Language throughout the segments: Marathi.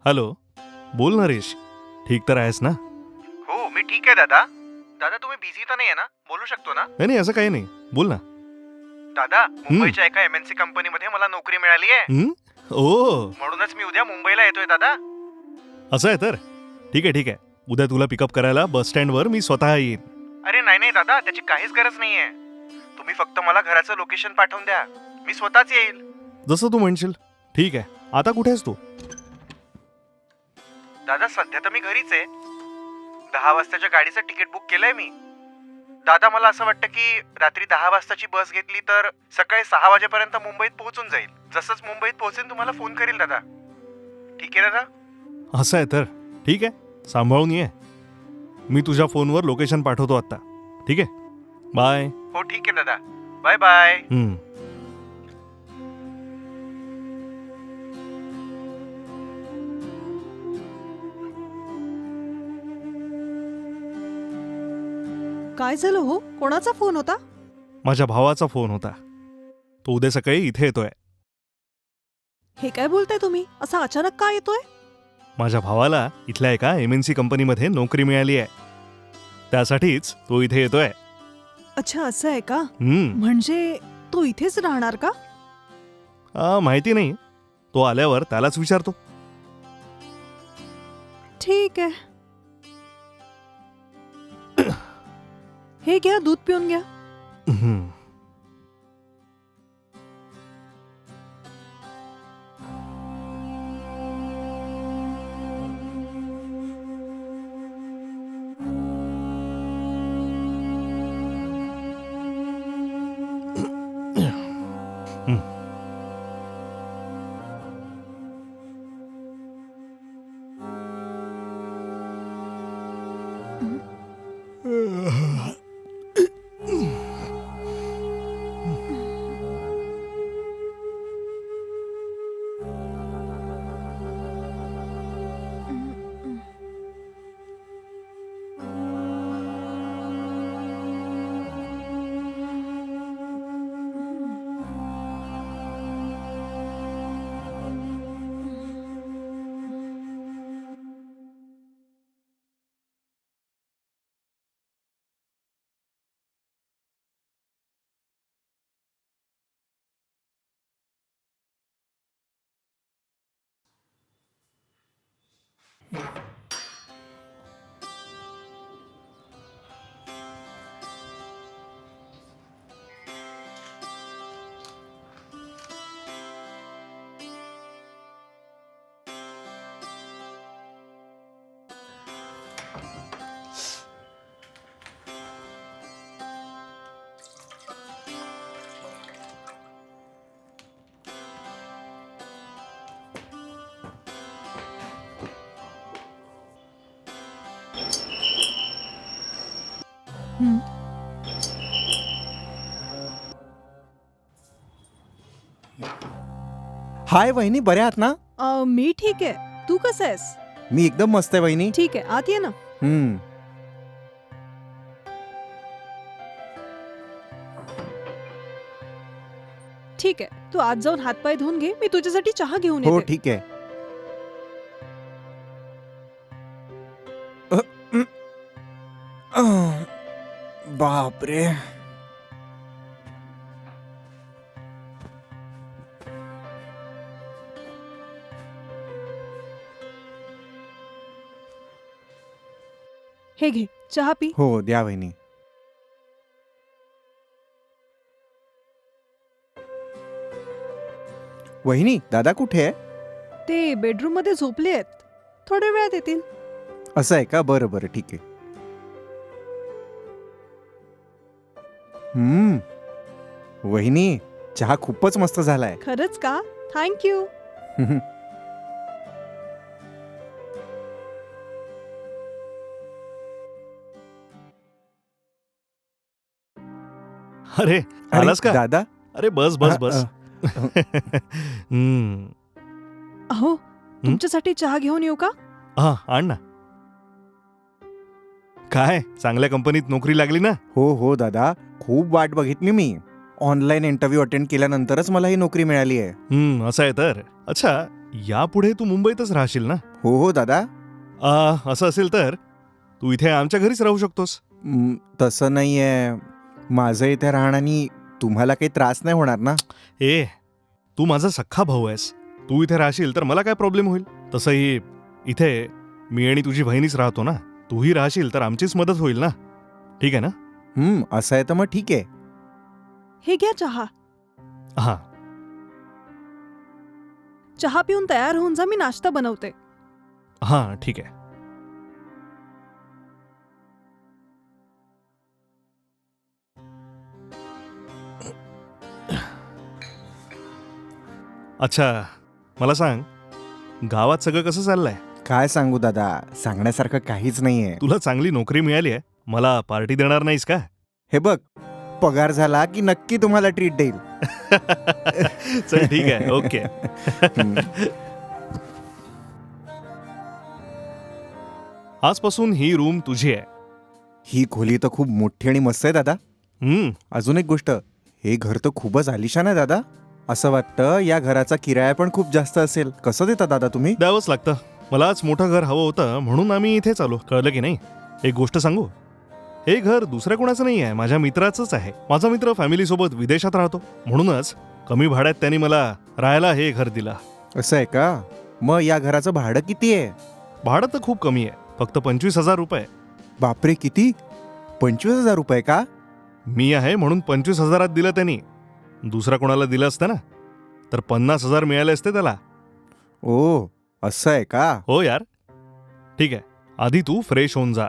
हॅलो, बोल नरेश. ठीक तर आहेस ना? हो, मी ठीक आहे दादा. दादा तुम्ही बिझी तर नाही आहे ना? बोलू शकतो ना? नाही नाही, असं काही नाही, बोल ना. दादा, मुंबईच्या एका एमएनसी कंपनीमध्ये मला नोकरी मिळाली आहे. ओ, म्हणूनच मी उद्या मुंबईला येतोय दादा. असं आहे तर ठीक आहे ठीक आहे. उद्या तुला पिकअप करायला बस स्टँडवर मी स्वतः येईन. अरे नाही नाही दादा, त्याची काहीच गरज नाहीये. तुम्ही फक्त मला घराचं लोकेशन पाठवून द्या. मी स्वतःच येईल. जसं तू म्हणशील. ठीक आहे. आता कुठे आहेस तू? दादा सध्या तर मी घरीच आहे. 10 वाजताच्या गाडीचं तिकीट बुक केलंय मी. दादा मला असं वाटतं की रात्री 10 वाजताची बस घेतली तर सकाळी 6 वाजेपर्यंत मुंबईत पोहोचून जाईल. जसंच मुंबईत पोहोचेन तुम्हाला फोन करेल दादा. ठीक आहे दादा? असं आहे तर ठीक आहे. सांभाळून ये. मी तुझ्या फोनवर लोकेशन पाठवतो आत्ता. ठीक आहे, बाय. हो ठीक आहे दादा. Bye bye. काय झालं हो? कोणाचा फोन होता? माझ्या भावाचा फोन होता. तो उद्या सकाळी इथे येतोय. हे काय बोलताय तुम्ही? असा अचानक का येतोय? माझ्या भावाला इथल्या एका एमएनसी कंपनीमध्ये नोकरी मिळाली आहे. त्यासाठीच तो इथे येतोय. अच्छा, असं आहे का? म्हणजे तो इथेच राहणार का? माहिती नाही. तो आल्यावर त्यालाच विचारतो. ठीक आहे. हे घ्या, दूध पिऊन घ्या. हम्म. हं. हाय वहिनी, बऱ्या आहात ना? मी ठीक आहे. तू कसं आहेस? मी एकदम मस्त आहे वहिनी. ठीक आहे, आत ये ना. हम्म. ठीक आहे, तू आत जाऊन हातपाय धुवून घे. मी तुझ्यासाठी चहा घेऊन हो येते. ठीक आहे. अ, अम, अ, बापरे. हे घे, चहा पी. हो द्या वहिनी. वहिनी, दादा कुठे आहे? ते बेडरूम मध्ये झोपले आहेत. थोड्या वेळात येतील. असं आहे का? बरं बरं, ठीक आहे. वहिनी, चहा खूपच मस्त झालाय. खरंच का? थँक्यू. अरे, आलास का? दादा. अरे बस बस बस. अहो, तुमच्यासाठी चहा घेऊन येऊ का? हा, आण ना. काय चांगल्या कंपनीत नोकरी लागली ना? हो हो दादा, खूप वाट बघितली मी. ऑनलाईन इंटरव्ह्यू अटेंड केल्यानंतरच मला ही नोकरी मिळाली आहे. असं आहे तर. अच्छा, यापुढे तू मुंबईतच राहशील ना? हो दादा. असं असेल तर तू इथे आमच्या घरीच राहू शकतोस. तसं नाहीये. माझं इथे राहण्यानी तुम्हाला काही त्रास नाही होणार ना? ए, तू माझा सख्खा भाऊ आहेस. तू इथे राहशील तर मला काय प्रॉब्लेम होईल? तसंही इथे मी आणि तुझी बहिणीच राहतो ना. तूही राहशील तर आमचीच मदत होईल ना. ठीक आहे ना? असं आहे तर मग ठीक आहे. हे घ्या चहा. हां. चहा पिऊन तयार होऊन जा, मी नाश्ता बनवते. हां, ठीक आहे. अच्छा, मला सांग, गावात सगळं कसं चाललंय? काय सांगू दादा, सांगण्यासारखं काहीच नाहीये. तुला चांगली नोकरी मिळाली आहे. मला पार्टी देणार नाहीस का? हे बघ, पगार झाला की नक्की तुम्हाला ट्रीट देईल. चल ठीक आहे, ओके. आजपासून ही रूम तुझी आहे. ही खोली तर खूप मोठी आणि मस्त आहे दादा. अजून एक गोष्ट, हे घर तर खूपच आलिशान आहे दादा. असं वाटतं या घराचा किराया पण खूप जास्त असेल. कसं देता दादा तुम्ही? द्यावंच लागतं. मलाच मोठं घर हवं होतं म्हणून आम्ही इथेच आलो. कळलं की नाही? एक गोष्ट सांगू, हे घर दुसऱ्या कोणाचं नाही आहे, माझ्या मित्राचंच आहे. माझा मित्र फॅमिलीसोबत विदेशात राहतो, म्हणूनच कमी भाड्यात त्यांनी मला राहायला हे घर दिलं. असं आहे का? मग या घराचं भाडं किती आहे? भाडं तर खूप कमी आहे, फक्त 25,000 रुपये. बापरे, किती? 25,000 रुपये का? मी आहे म्हणून 25,000 दिलं त्यांनी. दुसरा कोणाला दिलं असतं ना तर 50,000 मिळाले असते त्याला. ओ, असं आहे का? हो यार. ठीक आहे, आधी तू फ्रेश होऊन जा.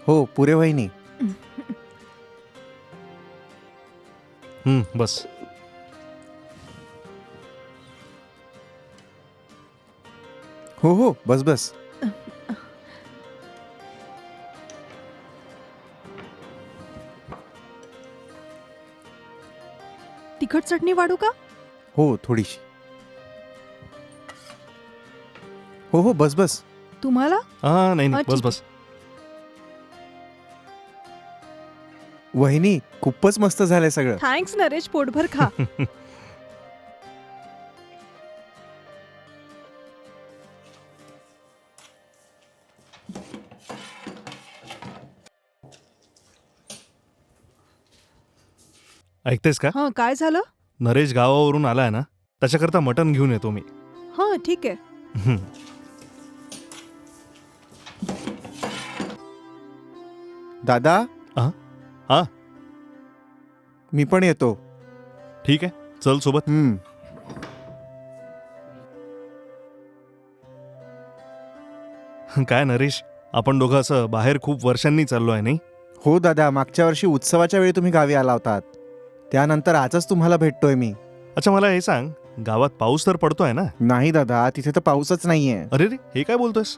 हो, पुरे वहिनी. बस. हो हो, बस बस. तिखट चटणी वाढू का? हो, थोडीशी. हो हो, बस बस. तुम्हाला? नाही नाही, अच्छा. बस बस. वहिनी, खूपच मस्त झालंय सगळं. थँक्स नरेश, पोटभर खा. ऐकतेस का? हं, काय झालं? नरेश गावावरून आलाय ना, त्याच्याकरता मटण घेऊन येतो मी. हं, ठीक आहे. हं. दादा. हा? मी पण येतो. ठीक आहे, चल सोबत. काय नरेश, आपण दोघं असं बाहेर खूप वर्षांनी चाललो आहे नाही? हो दादा, मागच्या वर्षी उत्सवाच्या वेळी तुम्ही गावी आला होतात. त्यानंतर आजच तुम्हाला भेटतोय मी. अच्छा, मला हे सांग, गावात पाऊस तर पडतोय ना? नाही दादा, तिथे तर पाऊसच नाहीये. अरे रे, हे काय बोलतोयस?